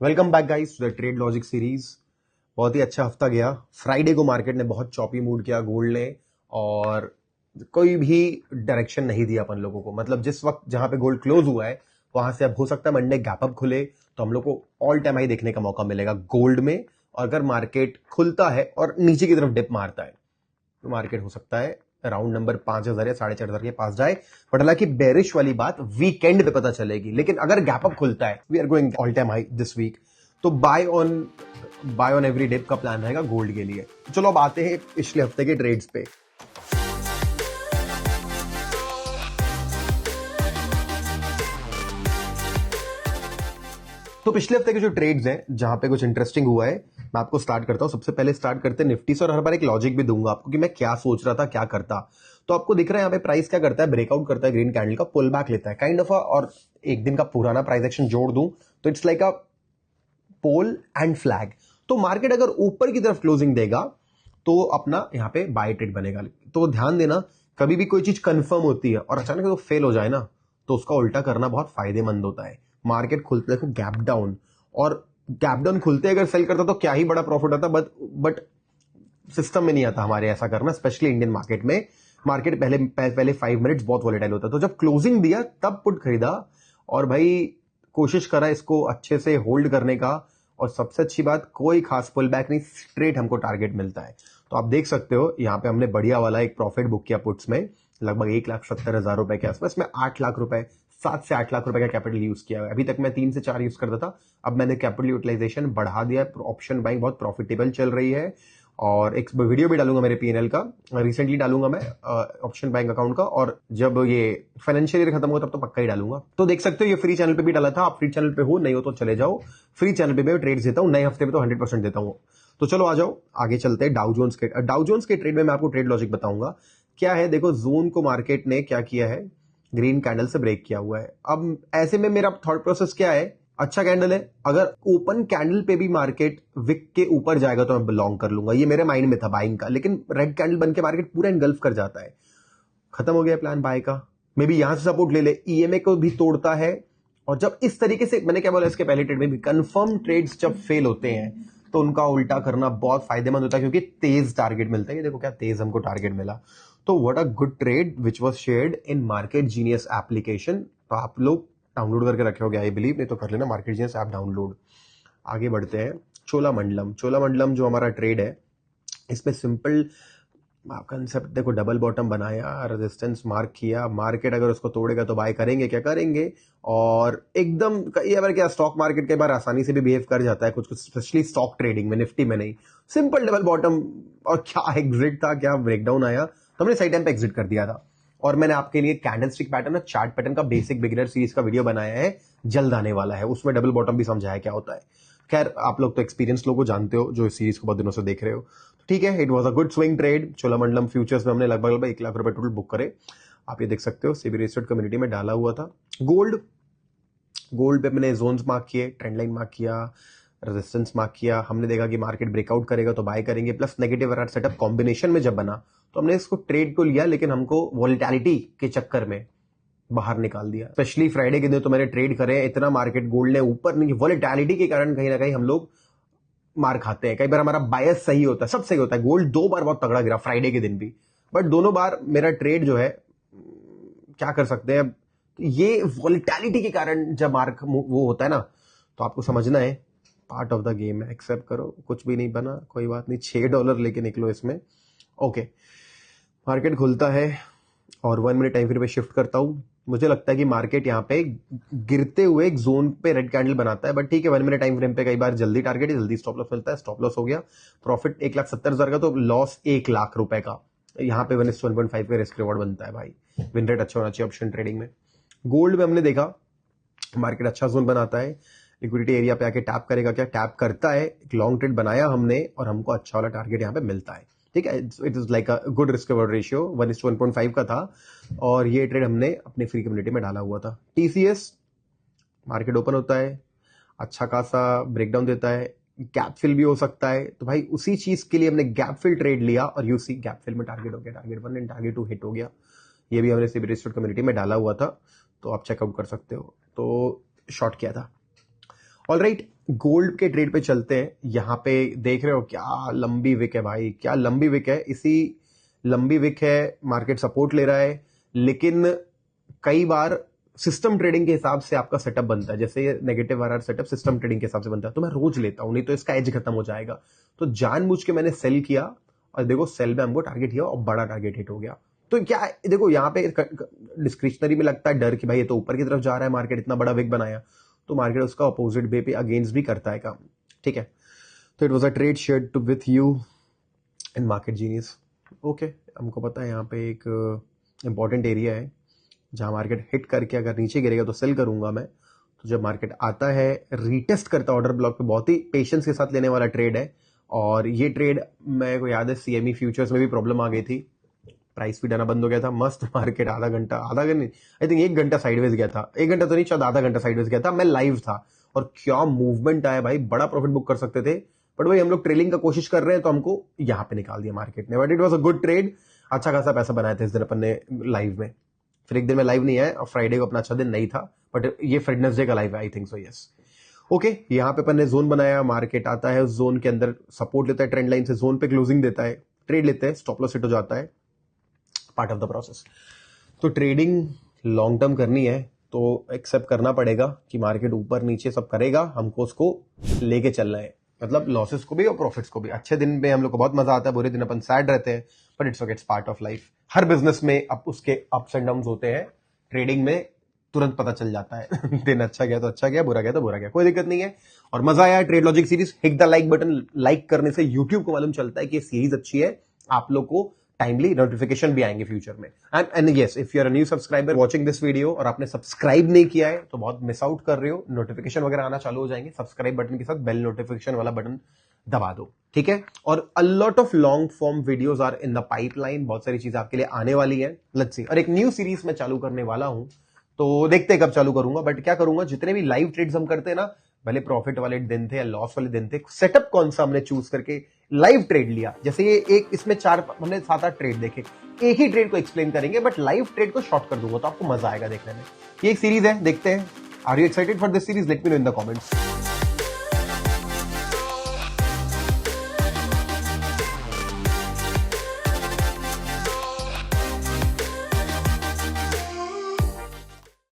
Welcome back guys to the trade logic series. बहुत ही अच्छा हफ्ता गया। फ्राइडे को मार्केट ने बहुत चॉपी मूड किया गोल्ड ने, और कोई भी डायरेक्शन नहीं दिया अपन लोगों को। मतलब जिस वक्त जहां पे गोल्ड क्लोज हुआ है वहां से अब हो सकता है मंडे गैप अप खुले तो हम लोग को ऑल टाइम हाई देखने का मौका मिलेगा गोल्ड में। और अगर मार्केट खुलता है और नीचे की तरफ डिप मारता है तो मार्केट हो सकता है राउंड नंबर 5,000 या 4,500 के पास जाए। बट हालांकि बेरिश वाली बात वीकेंड पे पता चलेगी, लेकिन अगर गैप अप खुलता है we are going all time high this week, तो बाय ऑन एवरी डिप का प्लान रहेगा गोल्ड के लिए। चलो अब आते हैं पिछले हफ्ते के ट्रेड्स पे। तो पिछले हफ्ते के जो ट्रेड्स हैं जहां पे कुछ इंटरेस्टिंग हुआ है मैं आपको स्टार्ट करता हूं। सबसे पहले स्टार्ट करते हैं निफ्टी से, और हर बार एक लॉजिक भी दूंगा आपको कि मैं क्या सोच रहा था क्या करता। तो आपको दिख रहा है यहाँ पे प्राइस क्या करता है, ब्रेकआउट करता है, ग्रीन कैंडल का पुल बैक लेता है काइंड ऑफ, और एक दिन का पुराना प्राइस एक्शन जोड़ दूं तो it's like a pole and flag. तो मार्केट अगर ऊपर की तरफ क्लोजिंग देगा तो अपना यहाँ पे बाय ट्रेड बनेगा। तो ध्यान देना, कभी भी कोई चीज कंफर्म होती है और अचानक वो फेल हो जाए ना तो उसका उल्टा करना बहुत फायदेमंद होता है। मार्केट खुलते देखो गैप डाउन, और गैप डाउन खुलते अगर सेल करता तो क्या ही बड़ा प्रॉफिट आता, बट सिस्टम में नहीं आता हमारे ऐसा करना, स्पेशली इंडियन मार्केट में। मार्केट पहले 5 मिनट्स बहुत वॉलेटाइल होता है, तो जब क्लोजिंग दिया तब पुट खरीदा और भाई कोशिश करा इसको अच्छे से होल्ड करने का। और सबसे अच्छी बात, कोई खास पुल बैक नहीं, स्ट्रेट हमको टारगेट मिलता है। तो आप देख सकते हो यहाँ पे हमने बढ़िया वाला एक प्रॉफिट बुक किया पुट्स में, लगभग 1,70,000 रुपए के आसपास में 8 लाख रुपए, 7 से 8 लाख रुपए का कैपिटल यूज किया है। अभी तक मैं 3 से 4 यूज करता था, अब मैंने कैपिटल यूटिलाइजेशन बढ़ा दिया। ऑप्शन बाइंग बहुत प्रॉफिटेबल चल रही है, और एक वीडियो भी डालूंगा मेरे पीएनएल का, रिसेंटली डालूंगा मैं ऑप्शन बैंक अकाउंट का, और जब ये फाइनेंशियल ईयर खत्म हो तब तो पक्का ही डालूंगा। तो देख सकते हो ये फ्री चैनल पे भी डाला था, आप फ्री चैनल पे हो, नहीं हो तो चले जाओ। फ्री चैनल पे मैं ट्रेड्स देता हूँ, नए हफ्ते में तो 100% देता हूँ। तो चलो आ जाओ आगे चलते हैं डाउ जोन्स के ट्रेड में मैं आपको ट्रेड लॉजिक बताऊंगा क्या है। देखो जोन को मार्केट ने क्या किया है, ग्रीन कैंडल से ब्रेक किया हुआ है। अब ऐसे में मेरा थॉट प्रोसेस क्या है, अच्छा कैंडल है, अगर ओपन कैंडल पे भी मार्केट विक के ऊपर जाएगा तो मैं बिलोंग कर लूंगा, ये मेरे माइंड में था बाइंग का। लेकिन रेड कैंडल बन के मार्केट पूरा इनगल्फ कर जाता है, खत्म हो गया प्लान बाय का। मे बी यहां से सपोर्ट ले ले, ईएमए को भी तोड़ता है। और जब इस तरीके से, मैंने क्या बोला इसके पहले ट्रेड में भी, कंफर्म ट्रेड्स जब फेल होते हैं तो उनका उल्टा करना बहुत फायदेमंद होता है, क्योंकि तेज टारगेट मिलता है। ये देखो क्या तेज हमको टारगेट मिला। तो what a good trade which was shared in market genius application. तो आप लोग डाउनलोड करके रखे होगे आई बिलीव, नहीं तो कर लेना मार्केट जीनियस ऐप डाउनलोड। आगे बढ़ते हैं, चोलामंडलम जो हमारा ट्रेड है, इसमें सिंपल कंसेप्ट देखो, डबल बॉटम बनाया, रेजिस्टेंस मार्क किया, मार्केट अगर उसको तोड़ेगा तो बाय करेंगे, क्या करेंगे। और एकदम कई बार क्या, स्टॉक मार्केट कई बार आसानी से भी बिहेव कर जाता है कुछ कुछ, स्पेशली स्टॉक ट्रेडिंग में, निफ्टी में नहीं। सिंपल डबल बॉटम, और क्या एग्जिट था, क्या ब्रेकडाउन आया, तो हमने सही टाइम पे एग्जिट कर दिया था। और मैंने आपके लिए कैंडल स्टिक पैटर्न और चार्ट पैटर्न का बेसिक बिगिनर सीरीज का वीडियो बनाया है, जल्द आने वाला है, उसमें डबल बॉटम भी समझाया क्या होता है। खैर आप लोग तो एक्सपीरियंस लोगों को जानते हो जो इस सीरीज को बहुत दिनों से देख रहे हो। ठीक है, it was a good swing trade. Cholamandalam futures में हमने लगभग 1 लाख रुपए टोटल बुक करे। आप ये देख सकते हो, सीबी रजिस्टर्ड कम्युनिटी में डाला हुआ था। गोल्ड पे मैंने जोन्स मार्क किए, ट्रेंड लाइन मार्क किया, रेजिस्टेंस मार्क किया। हमने देखा कि मार्केट ब्रेकआउट करेगा तो बाय करेंगे, plus negative alert setup combination में जब बना तो हमने इसको ट्रेड को लिया, लेकिन हमको वॉलेटिलिटी के चक्कर में बाहर निकाल दिया। स्पेशली फ्राइडे के दिन तो मैंने ट्रेड करे, इतना मार्केट गोल्ड ने ऊपर नहीं, वॉलेटिलिटी के कारण कहीं ना कहीं हम लोग मार खाते हैं। कई बार हमारा बायस सही होता है, सब सही होता है। गोल्ड 2 बार बहुत तगड़ा गिरा फ्राइडे के दिन भी, बट दोनों बार मेरा ट्रेड जो है, क्या कर सकते हैं, ये वॉलेटिलिटी के कारण जब मार्क वो होता है ना, तो आपको समझना है पार्ट ऑफ द गेम है, एक्सेप्ट करो। कुछ भी नहीं बना, कोई बात नहीं, $6 लेके निकलो इसमें। ओके, मार्केट खुलता है और 1 मिनट टाइम फ्रेम पे शिफ्ट करता हूं। मुझे लगता है कि मार्केट यहाँ पे गिरते हुए एक जोन पे रेड कैंडल बनाता है, बट ठीक है, 1 मिनट टाइम फ्रेम पे कई बार जल्दी टारगेट है, जल्दी स्टॉप लॉस मिलता है। स्टॉप लॉस हो गया, प्रॉफिट 1,70,000 का, तो लॉस 1 लाख रुपए का। यहाँ पे 1:1.5 का रिस्क रिवॉर्ड बनता है भाई, विन रेट अच्छा होना चाहिए ऑप्शन ट्रेडिंग में। गोल्ड में हमने देखा मार्केट अच्छा जोन बनाता है, लिक्विडिटी एरिया पे आके टैप करेगा, क्या टैप करता है, एक लॉन्ग ट्रेड बनाया हमने और हमको अच्छा वाला टारगेट यहाँ पे मिलता है। ठीक है, it is like a good risk reward ratio, 1:1.5 का था, और ये ट्रेड हमने अपने फ्री कम्युनिटी में डाला हुआ था। टीसीएस, मार्केट ओपन होता है, अच्छा खासा ब्रेकडाउन देता है, गैप फिल भी हो सकता है, तो भाई उसी चीज के लिए हमने गैप फिल ट्रेड लिया, और यूसी गैप फिल में टारगेट हो गया, टारगेट 1 एंड टारगेट 2 हिट हो गया। ये भी हमने सीबी रजिस्टर्ड कम्युनिटी में डाला हुआ था, तो आप चेकआउट कर सकते हो। तो शॉर्ट किया था। ऑलराइट, गोल्ड के ट्रेड पे चलते हैं। यहाँ पे देख रहे हो क्या लंबी विक है भाई, क्या लंबी विक है। इसी लंबी विक है, मार्केट सपोर्ट ले रहा है, लेकिन कई बार सिस्टम ट्रेडिंग के हिसाब से आपका सेटअप बनता है। जैसे ये negative RR setup system trading के हिसाब से बनता है, तो मैं रोज लेता हूं, नहीं तो इसका एज खत्म हो जाएगा। तो जानबूझ के मैंने सेल किया, और देखो सेल में हमको टारगेट किया और बड़ा टारगेट हिट हो गया। तो क्या देखो यहाँ पे डिस्क्रिशनरी में लगता है डर कि भाई ये तो ऊपर की तरफ जा रहा है, मार्केट इतना बड़ा विक बनाया, तो मार्केट उसका अपोजिट वे पे अगेंस्ट भी करता है काम। ठीक है, तो it was a trade shared to with you in market genius. Okay, हमको पता है यहाँ पे एक इंपॉर्टेंट एरिया है जहां मार्केट हिट करके अगर नीचे गिरेगा तो सेल करूंगा मैं। तो जब मार्केट आता है, रीटेस्ट करता है ऑर्डर ब्लॉक पे, बहुत ही पेशेंस के साथ लेने वाला ट्रेड है। और ये ट्रेड मेरे को याद है सीएमई फ्यूचर्स में भी प्रॉब्लम आ गई थी, प्राइस भी डाना बंद हो गया था। मस्त मार्केट आधा घंटा आई थिंक 1 घंटा साइडवेज गया था, 1 घंटा तो नहीं शायद आधा घंटा साइडवेज गया था। मैं लाइव था और क्या मूवमेंट आया भाई, बड़ा प्रॉफिट बुक कर सकते थे, बट भाई हम लोग ट्रेलिंग का कोशिश कर रहे हैं तो हमको यहाँ पे निकाल दिया मार्केट ने। But it was a good trade, अच्छा खासा पैसा बनाया था इस दिन अपन ने लाइव में। फिर एक दिन में लाइव नहीं आया और फ्राइडे को अपना अच्छा दिन नहीं था, बट ये वेडनेसडे का लाइव है I think so, yes. Okay, यहाँ पे अपन ने जोन बनाया, मार्केट आता है उस जोन के अंदर, सपोर्ट लेता है ट्रेंड लाइन से, जोन पे क्लोजिंग देता है, ट्रेड लेते हैं, स्टॉप लॉस हिट हो जाता है, पार्ट ऑफ द प्रोसेस। तो ट्रेडिंग लॉन्ग टर्म करनी है तो एक्सेप्ट करना पड़ेगा कि मार्केट ऊपर नीचे सब करेगा, हमको उसको लेके चलना है, मतलब लॉसेस को भी और प्रॉफिट्स को भी। अच्छे दिन में हम लोग को बहुत मजा आता है, बुरे दिन अपन सैड रहते हैं, but it's okay, it's part of life. Her business में अब उसके अप्स एंड डाउन्स होते हैं, ट्रेडिंग में तुरंत पता चल जाता है दिन अच्छा गया तो अच्छा गया, बुरा गया तो बुरा गया, कोई दिक्कत नहीं है। और मजा आया trade logic series, hit the like button. Like करने से यूट्यूब को मालूम चलता है कि ये सीरीज अच्छी है, आप लोग को टाइमली नोटिफिकेशन भी आएंगे फ्यूचर में। And yes, if you are a new subscriber watching this video और आपने सब्सक्राइब नहीं किया है तो बहुत मिस आउट कर रहे हो, नोटिफिकेशन वगैरह आना चालू हो जाएंगे। सब्सक्राइब बटन के साथ बेल नोटिफिकेशन वाला बटन दबा दो, ठीक है। और a lot of long form videos are in the pipeline, बहुत सारी चीजें आपके लिए आने वाली है, लेट्स सी। और एक न्यू सीरीज में चालू करने वाला हूं, तो देखते हैं कब चालू करूंगा, बट क्या करूंगा, जितने भी लाइव ट्रेड्स हम करते हैं ना, भले प्रॉफिट वाले दिन थे या लॉस वाले दिन थे, सेटअप कौन सा हमने चूज करके लाइव ट्रेड लिया। जैसे ये एक, इसमें हमने 7-8 ट्रेड देखे, एक ही ट्रेड को एक्सप्लेन करेंगे, बट लाइव ट्रेड को शॉर्ट कर दूंगा, तो आपको मजा आएगा देखने में। ये एक सीरीज है, देखते हैं। Are you excited for this series? Let me know in the comments.